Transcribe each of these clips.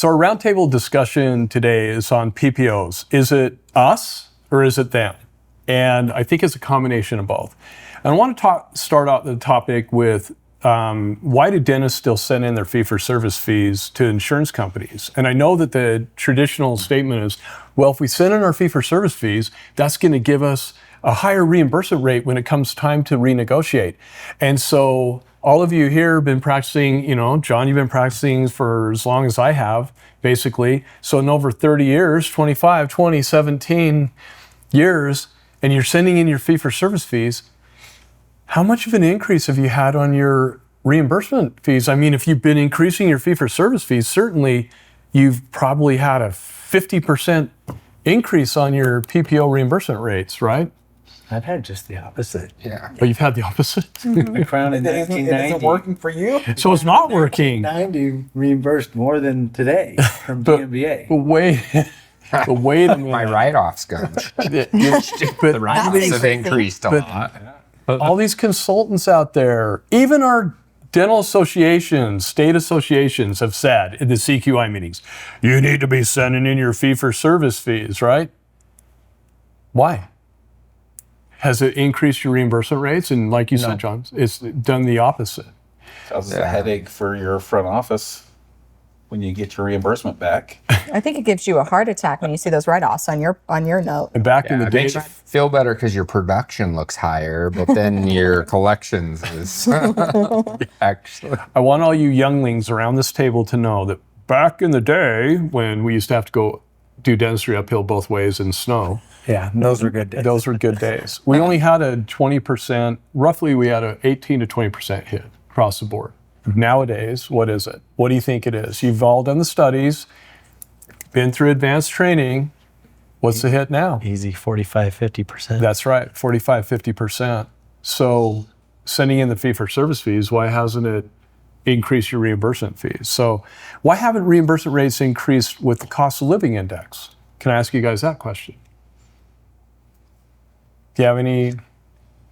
So our roundtable discussion today is on PPOs. Is it us or is it them? And I think it's a combination of both. And I want to start out the topic with why do dentists still send in their fee-for-service fees to insurance companies? And I know that the traditional statement is, well, if we send in our fee-for-service fees, that's going to give us a higher reimbursement rate when it comes time to renegotiate. And so all of you here have been practicing, John, you've been practicing for as long as I have, basically. So in over 30 years, 25, 20, 17 years, and you're sending in your fee-for-service fees, how much of an increase have you had on your reimbursement fees? I mean, if you've been increasing your fee-for-service fees, certainly you've probably had a 50% increase on your PPO reimbursement rates, right? I've had just the opposite. Yeah. But you've had the opposite? I found in It isn't 1990. working for you? So it's not working. 1990 reimbursed more than today from PMBA. But wait a minute. My write-offs go. The write-offs have increased a lot. All these consultants out there, even our dental associations, state associations have said in the CQI meetings, you need to be sending in your fee-for-service fees, right? Why? Has it increased your reimbursement rates? And like you said, John, it's done the opposite. Causes a headache for your front office when you get your reimbursement back. I think it gives you a heart attack when you see those write-offs on your note. And back in the It day, makes you feel better because your production looks higher, but then your collections is actually. I want all you younglings around this table to know that back in the day when we used to have to go do dentistry uphill both ways in snow, Yeah, those were good days. those were good days. We only had a 20%, roughly we had a 18 to 20% hit across the board. Nowadays, what is it? What do you think it is? You've all done the studies, been through advanced training. What's the hit now? Easy 45, 50%. That's right, 45, 50%. So sending in the fee-for-service fees, why hasn't it increased your reimbursement fees? So why haven't reimbursement rates increased with the cost of living index? Can I ask you guys that question? Do you have any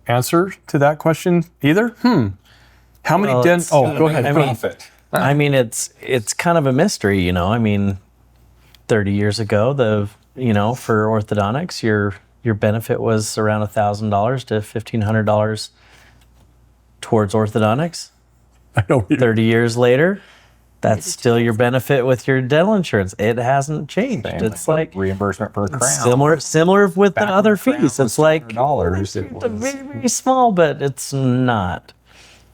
answer to that question either? How many Well, dentists? Oh, go ahead. Profit. I mean, it's kind of a mystery, I mean, 30 years ago, for orthodontics, your benefit was around $1,000 to $1,500 towards orthodontics. I know. 30 years later, that's still your benefit with your dental insurance. It hasn't changed. It's like reimbursement per crown. similar with the other fees. It's like $100. It it's was. very, very small, but it's not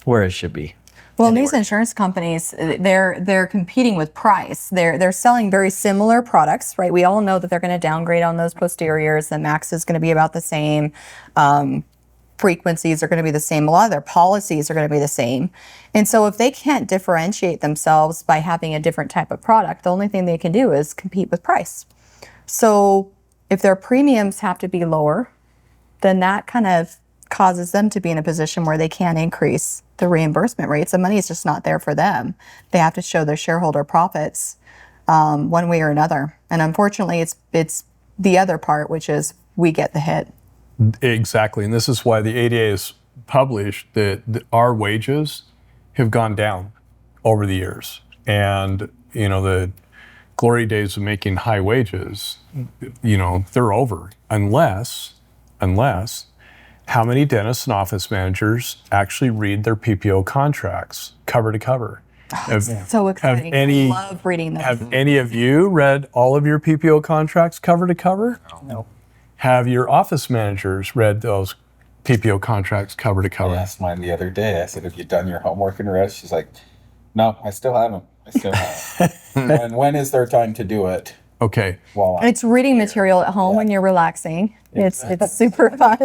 where it should be. Well, these insurance companies, they're competing with price. They're selling very similar products, right? We all know that they're going to downgrade on those posteriors. The max is going to be about the same. Frequencies are going to be the same. A lot of their policies are going to be the same. And so if they can't differentiate themselves by having a different type of product, the only thing they can do is compete with price. So if their premiums have to be lower, then that kind of causes them to be in a position where they can't increase the reimbursement rates. The money is just not there for them. They have to show their shareholder profits one way or another. And unfortunately, it's the other part, which is we get the hit. Exactly, and this is why the ADA has published that our wages have gone down over the years. And, the glory days of making high wages, they're over. Unless how many dentists and office managers actually read their PPO contracts cover to cover? So exciting. I love reading them. Have any of you read all of your PPO contracts cover to cover? No. Have your office managers read those PPO contracts cover to cover? I asked mine the other day. I said, have you done your homework and read? She's like, no, I still haven't. And when is there time to do it? Okay. Well, It's reading material at home when you're relaxing. It's super fun.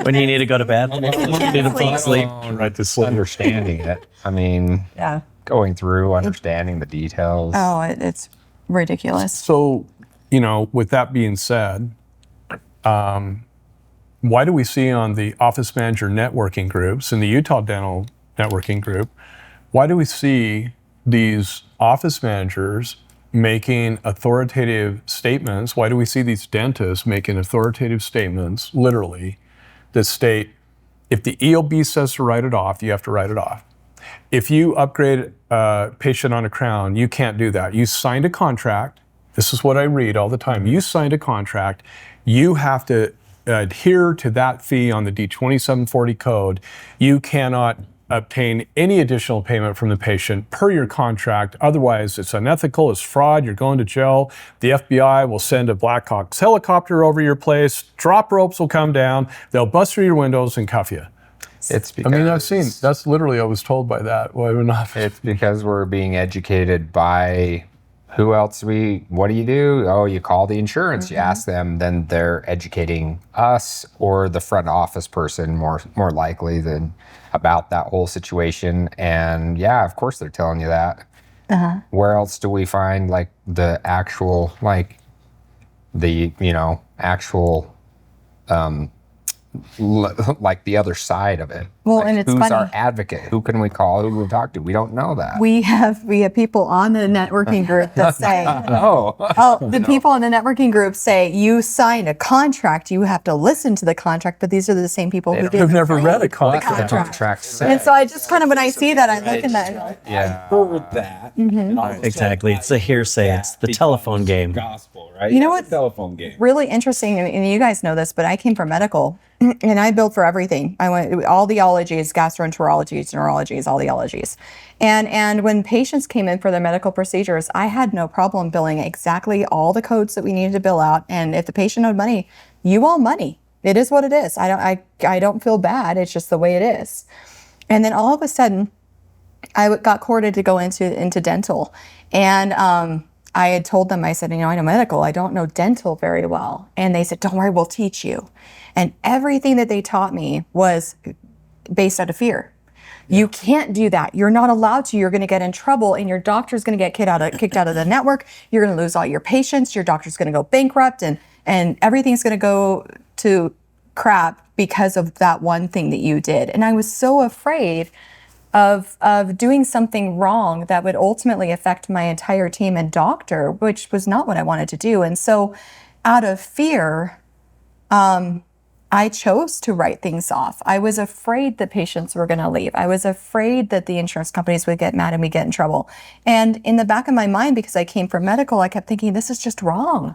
When you need to go to bed, when you need to fall asleep. Right to sleep. Understanding it. I mean, Yeah. going through, understanding the details. Oh, it's ridiculous. So, with that being said, why do we see on the office manager networking groups and the Utah Dental networking group, why do we see these office managers making authoritative statements? Why do we see these dentists making authoritative statements, literally, that state, if the EOB says to write it off, you have to write it off. If you upgrade a patient on a crown, you can't do that. You signed a contract. This is what I read all the time. You signed a contract. You have to adhere to that fee on the D2740 code. You cannot obtain any additional payment from the patient per your contract. Otherwise, it's unethical, it's fraud, you're going to jail. The FBI will send a Black Hawk helicopter over your place, drop ropes will come down, they'll bust through your windows and cuff you. It's because that's literally, I was told by that. Why we're not. It's because we're being educated by who else what do you do? Oh, you call the insurance, you ask them, then they're educating us or the front office person more likely than about that whole situation. And yeah, of course they're telling you that. Where else do we find like the actual, like the, actual, like the other side of it? Well, Like, and it's who's funny. our advocate? Who can we call? Who can we talk to? We don't know that. We have people on the networking group that say, the people in the networking group say, you signed a contract, you have to listen to the contract, but these are the same people who I've didn't never read a read the contract. Contract say. And so I just kind of, when I see that, I look in that. Yeah. Heard that. And all of a sudden, Exactly. It's a hearsay. It's the becomes telephone game. Gospel, right? You know It's what? a telephone game. Really interesting, and you guys know this, but I came from medical, and I billed for everything. I went all the ologies, gastroenterologies, neurologies, all the ologies. And when patients came in for their medical procedures, I had no problem billing exactly all the codes that we needed to bill out. And if the patient owed money, you owe money. It is what it is. I don't feel bad. It's just the way it is. And then all of a sudden, I got courted to go into dental, and I had told them, I said, I know medical, I don't know dental very well. And they said, don't worry, we'll teach you. And everything that they taught me was based out of fear. You can't do that. You're not allowed to. You're going to get in trouble, and your doctor's going to get kicked out of the network. You're going to lose all your patients. Your doctor's going to go bankrupt, and everything's going to go to crap because of that one thing that you did. And I was so afraid of doing something wrong that would ultimately affect my entire team and doctor, which was not what I wanted to do. And so out of fear, I chose to write things off. I was afraid that patients were going to leave. I was afraid that the insurance companies would get mad and we'd get in trouble. And in the back of my mind, because I came from medical, I kept thinking, this is just wrong.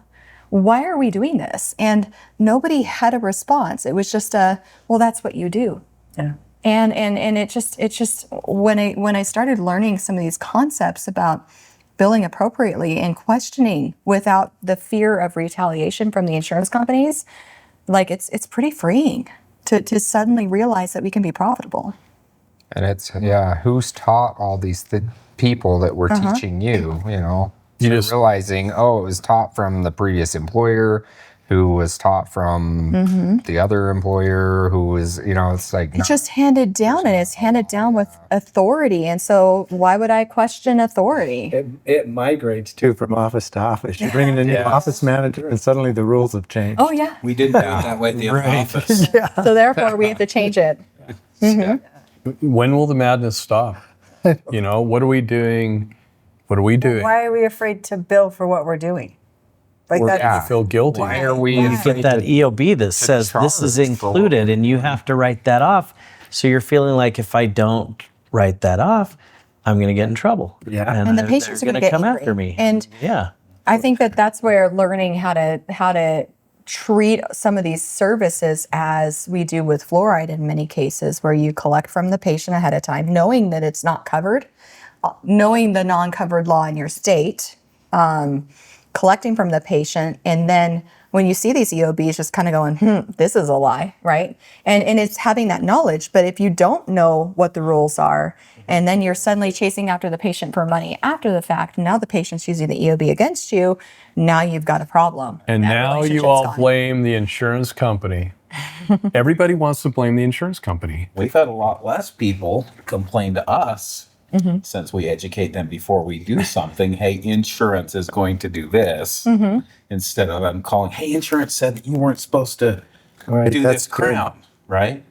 Why are we doing this? And nobody had a response. It was just well, that's what you do. Yeah. And it's just when I started learning some of these concepts about billing appropriately and questioning without the fear of retaliation from the insurance companies, like it's pretty freeing to suddenly realize that we can be profitable. And it's, who's taught all these people that were teaching you, You just realizing, it was taught from the previous employer, who was taught from the other employer, who was, it's like. It's just handed down, and it's handed down with authority. And so why would I question authority? It migrates too from office to office. You bring in a new office manager, and suddenly the rules have changed. Oh, yeah. We didn't do it that way at the office. So therefore, we have to change it. when will the madness stop? What are we doing? What are we doing? Why are we afraid to bill for what we're doing? Like Or that. do you feel guilty? Why are we You get that EOB that says this is charge included and you have to write that off. So you're feeling like if I don't write that off, I'm going to get in trouble. Yeah. And the they're patients are going to gonna get come angry. after me. And yeah. I think that's where learning how to treat some of these services as we do with fluoride in many cases, where you collect from the patient ahead of time, knowing that it's not covered, knowing the non-covered law in your state, collecting from the patient, and then when you see these EOBs, just kind of going, this is a lie, right? And it's having that knowledge. But if you don't know what the rules are, and then you're suddenly chasing after the patient for money after the fact, now the patient's using the EOB against you, now you've got a problem. And That now you relationship's all gone. blame the insurance company. Everybody wants to blame the insurance company. We've had a lot less people complain to us since we educate them before we do something. Hey, insurance is going to do this, instead of them calling, hey, insurance said that you weren't supposed to Right, do that's this crown, right?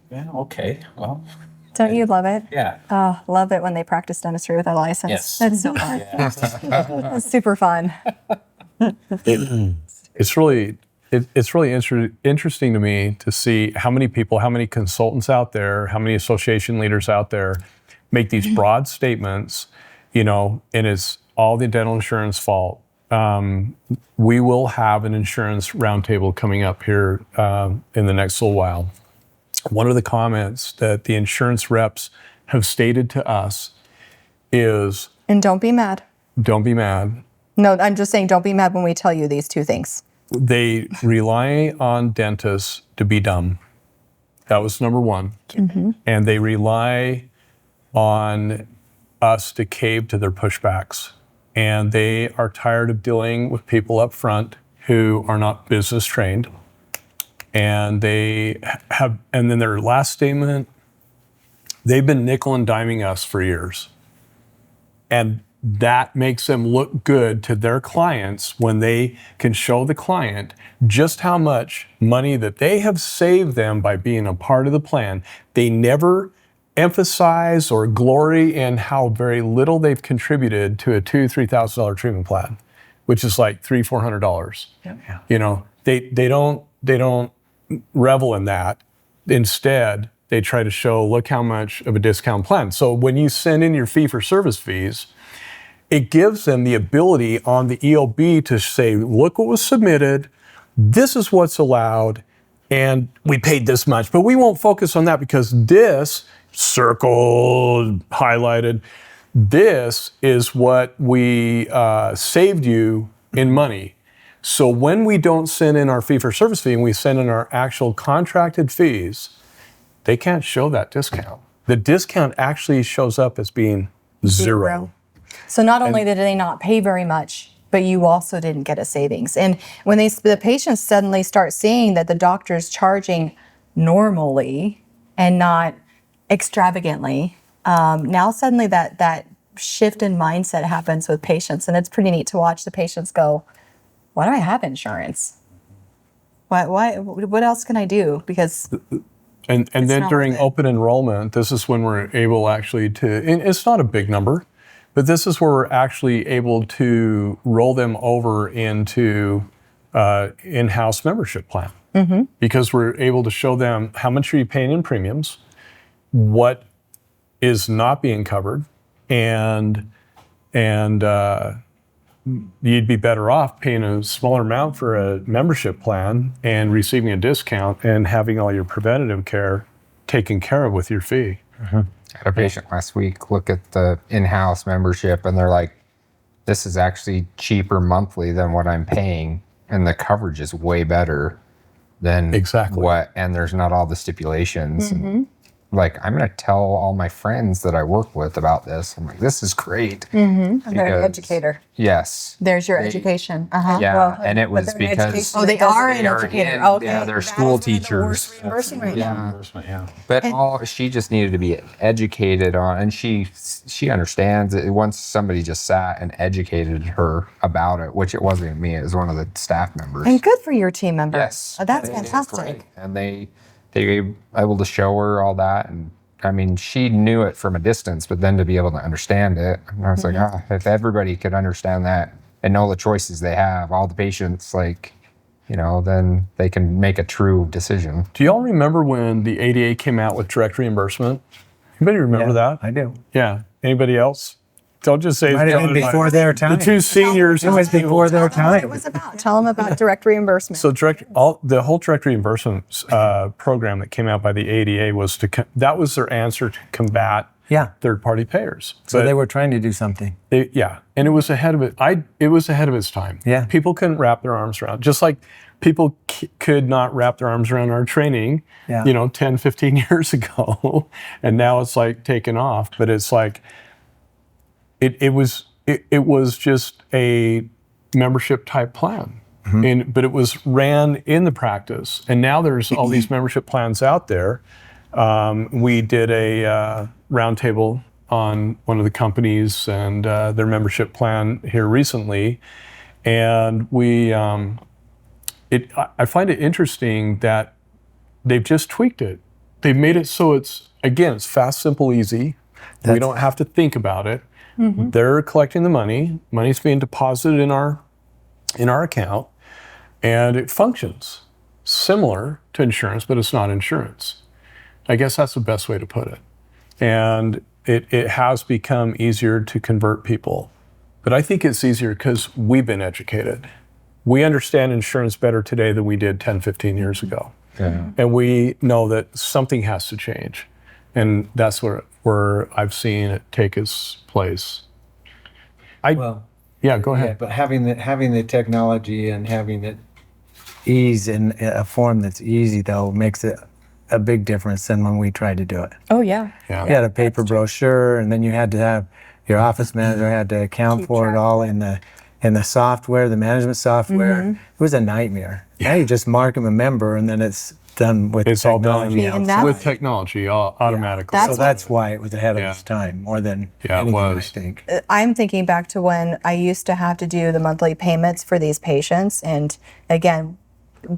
Yeah, okay, well, Don't you love it? yeah. Oh, love it when they practice dentistry with a license. Yes. That's so fun. It's super fun. It's really It's really interesting to me to see how many people, how many consultants out there, how many association leaders out there make these broad statements, and it's all the dental insurance fault. We will have an insurance roundtable coming up here in the next little while. One of the comments that the insurance reps have stated to us is, And don't be mad. don't be mad. No, I'm just saying don't be mad when we tell you these two things. They rely on dentists to be dumb. That was number one. And they rely on us to cave to their pushbacks. And they are tired of dealing with people up front who are not business trained. And and then their last statement, they've been nickel and diming us for years. And that makes them look good to their clients when they can show the client just how much money that they have saved them by being a part of the plan. They never emphasize or glory in how very little they've contributed to a $2,000-$3,000 treatment plan, which is like $300-$400. They don't revel in that. Instead, they try to show, look how much of a discount plan. So when you send in your fee-for-service fees, it gives them the ability on the EOB to say, look what was submitted, this is what's allowed, and we paid this much. But we won't focus on that because this, circled, highlighted, this is what we saved you in money. So when we don't send in our fee-for-service fee and we send in our actual contracted fees, they can't show that discount. The discount actually shows up as being zero. So not only did they not pay very much, but you also didn't get a savings. And when the patients suddenly start seeing that the doctor's charging normally and not extravagantly, now suddenly that shift in mindset happens with patients. And it's pretty neat to watch the patients go, why do I have insurance? What else can I do? Because and then not during worth it. open enrollment, this is when we're able actually to, and it's not a big number, but this is where we're actually able to roll them over into in-house membership plan. Because we're able to show them how much are you paying in premiums, what is not being covered, and you'd be better off paying a smaller amount for a membership plan and receiving a discount and having all your preventative care taken care of with your fee. I had a patient last week look at the in-house membership and they're like, this is actually cheaper monthly than what I'm paying, and the coverage is way better than and there's not all the stipulations. And like, I'm going to tell all my friends that I work with about this. I'm like, this is great. And they're an educator. Yes. there's your education. Yeah, Well, and it was but they're an because education Oh, they are an they are educator. in- Okay. yeah, they're That school is one of the worst teachers. reimbursement right now. Reimbursement, yeah. But she just needed to be educated on, and she understands it. Once somebody just sat and educated her about it, which it wasn't me, it was one of the staff members. And good for your team members. Yes, That's it is fantastic. great. And they were able to show her all that, and I mean, she knew it from a distance, but then to be able to understand it, and I was like, if everybody could understand that and know the choices they have, all the patients, like, then they can make a true decision. Do y'all remember when the ADA came out with direct reimbursement? Anybody remember that? I do. Yeah. Anybody else? Don't just say Might have been before their time. the two seniors. It was before their What time. it was about. Tell them about direct reimbursement. So the whole direct reimbursement program that came out by the ADA was that was their answer to combat Yeah. third-party payers. So they were trying to do something. And it was ahead of it. It was ahead of its time. Yeah. People couldn't wrap their arms around, just like people could not wrap their arms around our training, 10, 15 years ago, and now it's like taken off. But it's like it was just a membership type plan. But it was ran in the practice, and now there's all these membership plans out there. We did a roundtable on one of the companies and their membership plan here recently, and I find it interesting that they've just tweaked it. They've made it so it's fast, simple, easy. We don't have to think about it. They're collecting the money. Money's being deposited in our account. and it functions similar to insurance, but it's not insurance. I guess that's the best way to put it. And it has become easier to convert people. But I think it's easier because we've been educated. We understand insurance better today than we did 10, 15 years ago. Yeah. And we know that something has to change. And that's where I've seen it take its place. Yeah, go Yeah, ahead. but having the technology and having it ease in a form that's easy though makes it a big difference than when we tried to do it. Oh yeah. Yeah. You had a paper brochure, and then you had to have your office manager had to account Keep for track it all in the software, the management software. It was a nightmare. Now you just mark them a member, and then it's done with It's all done technology And outside. that- with technology automatically. That's So that's why it was ahead of Yeah. its time more than Yeah, it anything, I was. think. I'm thinking back to when I used to have to do the monthly payments for these patients. And again,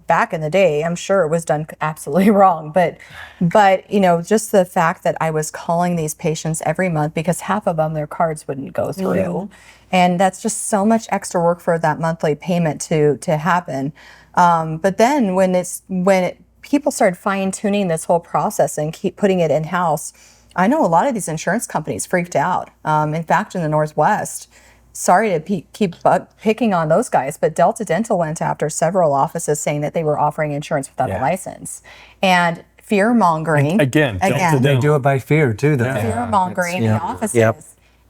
back in the day, I'm sure it was done absolutely wrong. But you know, just the fact that I was calling these patients every month because half of them, their cards wouldn't go through. And that's just so much extra work for that monthly payment to happen. But then when people started fine tuning this whole process and keep putting it in house, I know a lot of these insurance companies freaked out. In fact, in the Northwest, sorry to keep picking on those guys, but Delta Dental went after several offices saying that they were offering insurance without a license. And fear mongering. Again, Delta They Dental. do it by fear too, though. Fear mongering in the offices. Yep.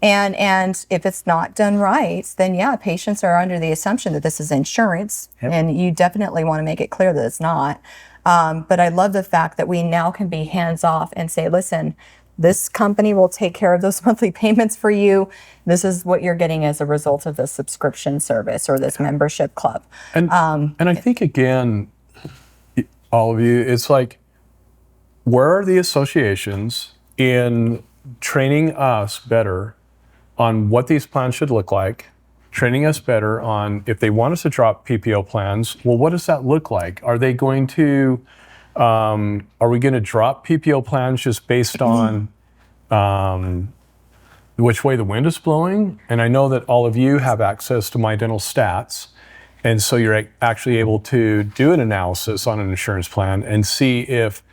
And if it's not done right, then yeah, patients are under the assumption that this is insurance, and you definitely want to make it clear that it's not. But I love the fact that we now can be hands off and say, listen, this company will take care of those monthly payments for you. This is what you're getting as a result of this subscription service or this membership club. And I think, again, all of you, it's like, where are the associations in training us better on what these plans should look like, training us better on if they want us to drop PPO plans, well, what does that look like? Are they going to, are we going to drop PPO plans just based on which way the wind is blowing? And I know that all of you have access to My Dental Stats. And so you're actually able to do an analysis on an insurance plan and see if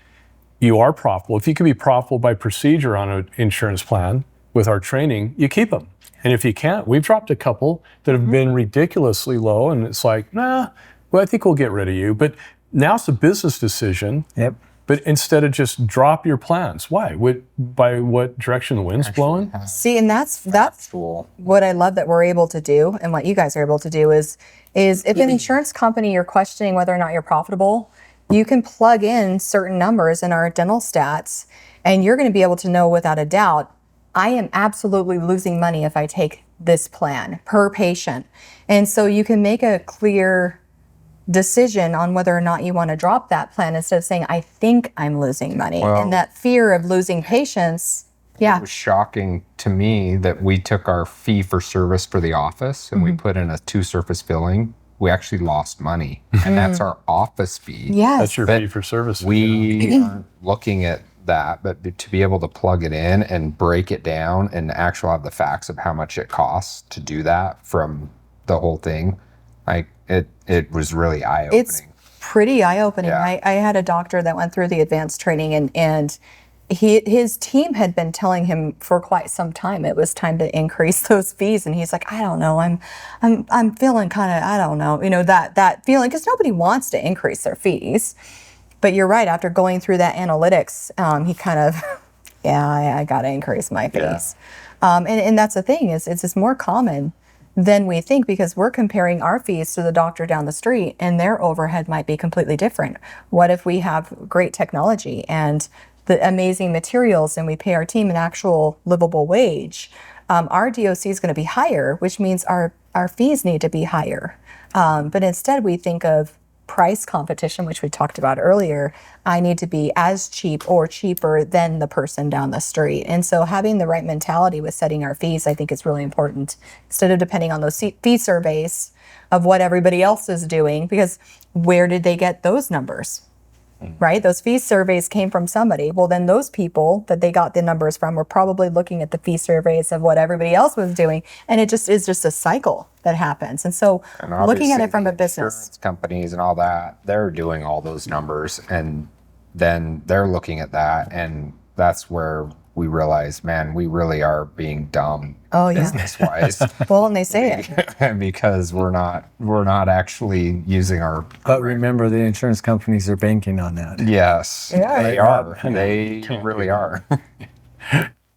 you are profitable. If you can be profitable by procedure on an insurance plan with our training, you keep them. And if you can't, we've dropped a couple that have been ridiculously low, and it's like, nah, well, I think we'll get rid of you. But now it's a business decision. Yep. But instead of just drop your plans, why? By what direction the wind's blowing? See, and that's what I love that we're able to do, and what you guys are able to do is if an insurance company you're questioning whether or not you're profitable, you can plug in certain numbers in our dental stats, and you're going to be able to know without a doubt, I am absolutely losing money if I take this plan per patient. And so you can make a clear decision on whether or not you want to drop that plan instead of saying, I think I'm losing money. Well, and that fear of losing patients, It was shocking to me that we took our fee for service for the office and we put in a 2-surface filling. We actually lost money, and that's our office fee. Yes. That's your But fee for service. We aren't looking at that, but to be able to plug it in and break it down and actually have the facts of how much it costs to do that from the whole thing, like it was really eye-opening. It's pretty eye-opening. Yeah. I had a doctor that went through the advanced training, and his team had been telling him for quite some time it was time to increase those fees, and he's like, I don't know, I'm feeling kind of, I don't know, that feeling, because nobody wants to increase their fees. But you're right, after going through that analytics, he kind of, I got to increase my fees. And that's the thing, is it's just more common than we think, because we're comparing our fees to the doctor down the street, and their overhead might be completely different. What if we have great technology and the amazing materials, and we pay our team an actual livable wage? Our DOC is going to be higher, which means our fees need to be higher. But instead we think of price competition, which we talked about earlier. I need to be as cheap or cheaper than the person down the street. And so having the right mentality with setting our fees, I think, is really important, instead of depending on those fee surveys of what everybody else is doing, because where did they get those numbers? right? Those fee surveys came from somebody. Well, then those people that they got the numbers from were probably looking at the fee surveys of what everybody else was doing. And it just is just a cycle that happens. And so And looking at obviously it from a the business. insurance companies and all that, they're doing all those numbers, and then they're looking at that, and that's where we realize, man, we really are being dumb Oh, yeah. business-wise. Well, and they say it. Because we're not actually using our. But remember, the insurance companies are banking on that. Yes, they are. They really are.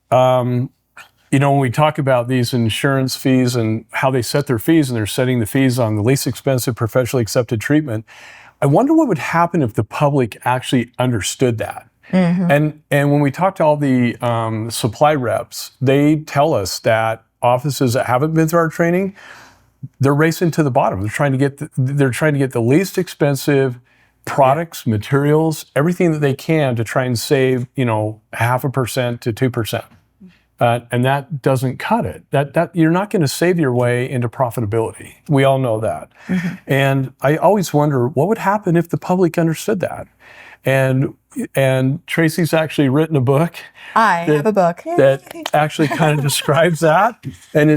When we talk about these insurance fees and how they set their fees, and they're setting the fees on the least expensive professionally accepted treatment, I wonder what would happen if the public actually understood that. And when we talk to all the supply reps, they tell us that offices that haven't been through our training, they're racing to the bottom. They're trying to get the least expensive products, materials, everything that they can to try and save 0.5% to 2%. And that doesn't cut it. That you're not going to save your way into profitability. We all know that. And I always wonder what would happen if the public understood that. And Tracy's actually written a book. I have a book. That actually kind of describes that. And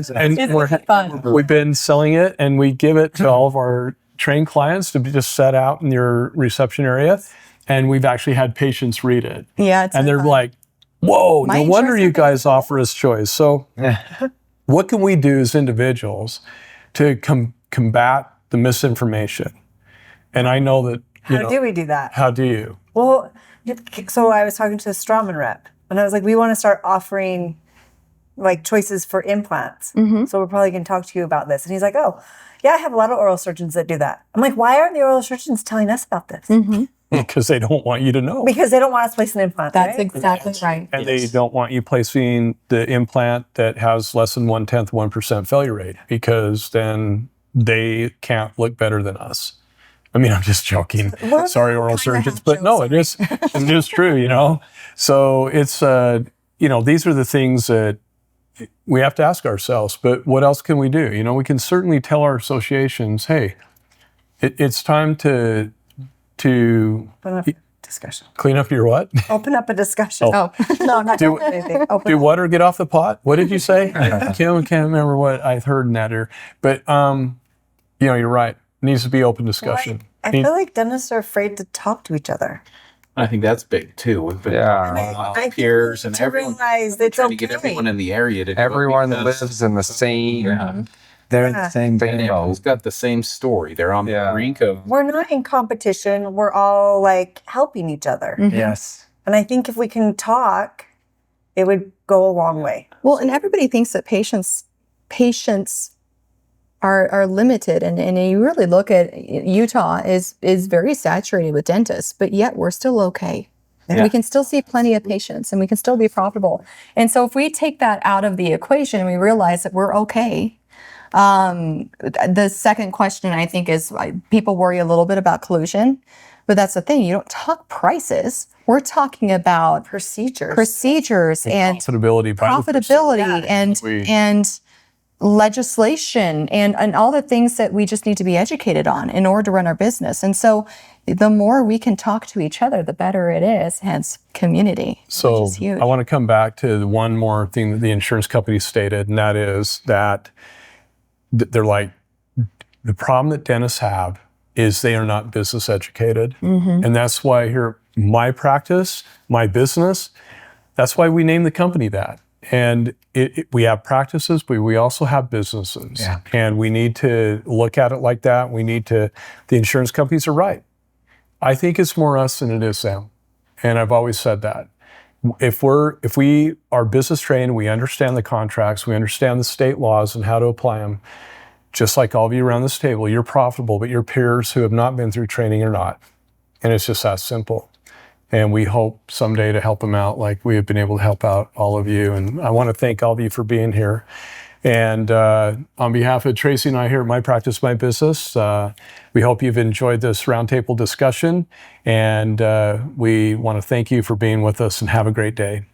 we've been selling it, and we give it to all of our trained clients to be just set out in your reception area. And we've actually had patients read it. Yeah, it's and they're fun. like, whoa, My no wonder insurance you company- guys offer us choice. So what can we do as individuals to combat the misinformation? And I know that, How do we do that? how do you? Well, so I was talking to the Strawman rep, and I was like, we want to start offering like choices for implants. So we're probably going to talk to you about this. And he's like, oh, yeah, I have a lot of oral surgeons that do that. I'm like, why aren't the oral surgeons telling us about this? Because they don't want you to know. Because they don't want us to place an implant. That's right? exactly right. And they don't want you placing the implant that has less than 1% failure rate, because then they can't look better than us. I mean, I'm just joking. Sorry, oral surgeons, but no, it is true, So it's, these are the things that we have to ask ourselves, but what else can we do? We can certainly tell our associations, hey, it's time to Open up a discussion. clean up your what? Open up a discussion. Oh, No, not Do- anything. Open Do what or get off the pot? What did you say? I can't remember what I heard in that ear. But, you're right. It needs to be open discussion. I feel like dentists are afraid to talk to each other. I think that's big too. We've been Yeah. I peers and to everyone realize it's trying okay. to get everyone in the area to do it Everyone because lives in the same. They're in the same boat. everyone's got the same story. They're on the Yeah. brink of We're not in competition. We're all like helping each other. Yes. And I think if we can talk, it would go a long way. well, and everybody thinks that patients are limited, and you really look at Utah is very saturated with dentists, but yet we're still okay. Yeah. We can still see plenty of patients, and we can still be profitable. And so if we take that out of the equation and we realize that we're okay, the second question I think is people worry a little bit about collusion, but that's the thing. You don't talk prices. We're talking about procedures and Profitability. and legislation and all the things that we just need to be educated on in order to run our business. And so the more we can talk to each other, the better it is, hence community, which So is huge. I want to come back to one more thing that the insurance company stated, and that is that they're like, the problem that dentists have is they are not business educated. And that's why here, my practice, my business, that's why we named the company that. And we have practices, but we also have businesses. Yeah. And we need to look at it like that. The insurance companies are right. I think it's more us than it is them. And I've always said that. If we are business trained, we understand the contracts, we understand the state laws and how to apply them, just like all of you around this table, you're profitable, but your peers who have not been through training are not. And it's just that simple. And we hope someday to help them out like we have been able to help out all of you. And I want to thank all of you for being here. And on behalf of Tracy and I here at My Practice, My Business, we hope you've enjoyed this roundtable discussion. And we want to thank you for being with us, and have a great day.